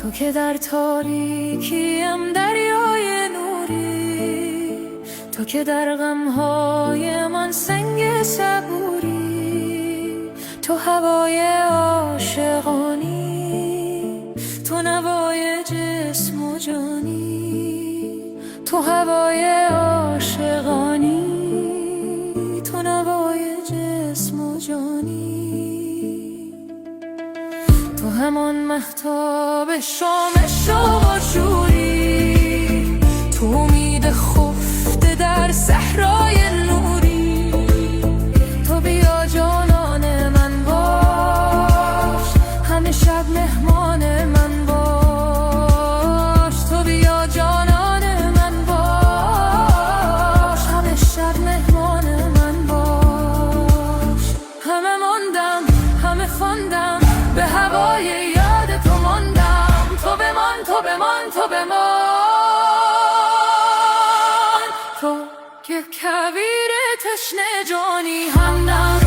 تو که در تاریکیم دریای نوری، تو که در غمهای من سنگ صبوری، تو هوای عاشقانی، تو نوای جسم و جانی، تو هوای عاشقانی، تو نوای جسم و جانی. تو همان مهتاب شام شوق و شوری، تو امید خفته در صحرای نوری، تو بیا جانان من باش، همه شب مهمان من باش، تو بیا جانان من باش، همه شب مهمان من باش. همه ماندم همه خواندم، به هوای یاد تو ماندم، تو بمان تو بمان تو بمان، تو که کویر تشنه جانی همدم.